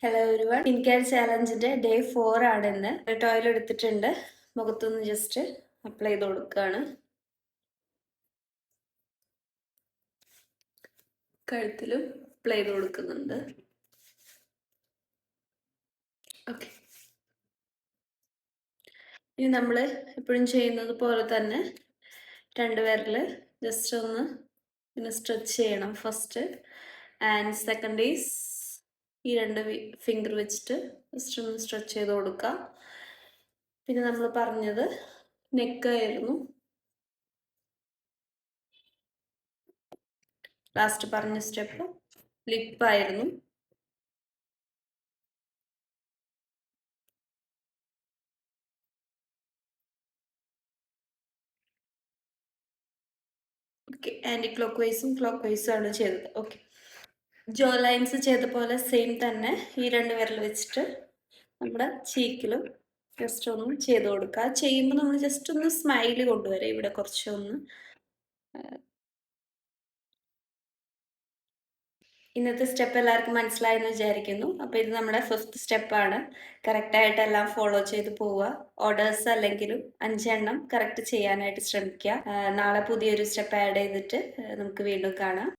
Hello everyone, skin care ചാലഞ്ചിന്റെ day 4 ആണ് ഇന്ന്. ഒരു ഓയിൽ എടുത്തിട്ടുണ്ട്, മുഖത്തൊന്ന് ജസ്റ്റ് അപ്ലൈ ചെയ്ത് കൊടുക്കുകയാണ്. കഴുത്തിലും അപ്ലൈ ചെയ്ത് കൊടുക്കുന്നുണ്ട്. ഓക്കെ, ഇനി നമ്മൾ എപ്പോഴും ചെയ്യുന്നത് പോലെ തന്നെ രണ്ടുപേരിൽ ജസ്റ്റ് ഒന്ന് ഇങ്ങനെ സ്ട്രെച്ച് ചെയ്യണം ഫസ്റ്റ്. ആൻഡ് സെക്കൻഡ് ഈസ് ഈ രണ്ട് ഫിംഗർ വെച്ചിട്ട് ജസ്റ്റ് ഒന്ന് സ്ട്രെച്ച് ചെയ്ത് കൊടുക്കുക. പിന്നെ നമ്മൾ പറഞ്ഞത് നെക്ക് ആയിരുന്നു. ലാസ്റ്റ് പറഞ്ഞ സ്റ്റെപ്പ് ലിപ്പായിരുന്നു. ഓക്കെ, ആൻറ്റി ക്ലോക്ക് വൈസും ആണ് ചെയ്തത്. ഓക്കെ, ജോ ലൈൻസ് ചെയ്ത പോലെ സെയിം തന്നെ ഈ രണ്ട് വിരൽ വെച്ചിട്ട് നമ്മുടെ ചീക്കിലും ജസ്റ്റ് ഒന്ന് ചെയ്ത് കൊടുക്കുക. ചെയ്യുമ്പോൾ നമ്മൾ ജസ്റ്റ് ഒന്ന് സ്മൈല് കൊണ്ടുവരാം. ഇവിടെ കുറച്ചൊന്ന് ഇന്നത്തെ സ്റ്റെപ്പ് എല്ലാവർക്കും മനസ്സിലായെന്ന് വിചാരിക്കുന്നു. അപ്പോൾ ഇത് നമ്മുടെ 5th സ്റ്റെപ്പാണ്. കറക്റ്റായിട്ട് എല്ലാം ഫോളോ ചെയ്ത് പോവുക. ഓർഡേഴ്സ് അല്ലെങ്കിലും 5 എണ്ണം കറക്റ്റ് ചെയ്യാനായിട്ട് ശ്രമിക്കുക. നാളെ പുതിയൊരു സ്റ്റെപ്പ് ആഡ് ചെയ്തിട്ട് നമുക്ക് വീണ്ടും കാണാം.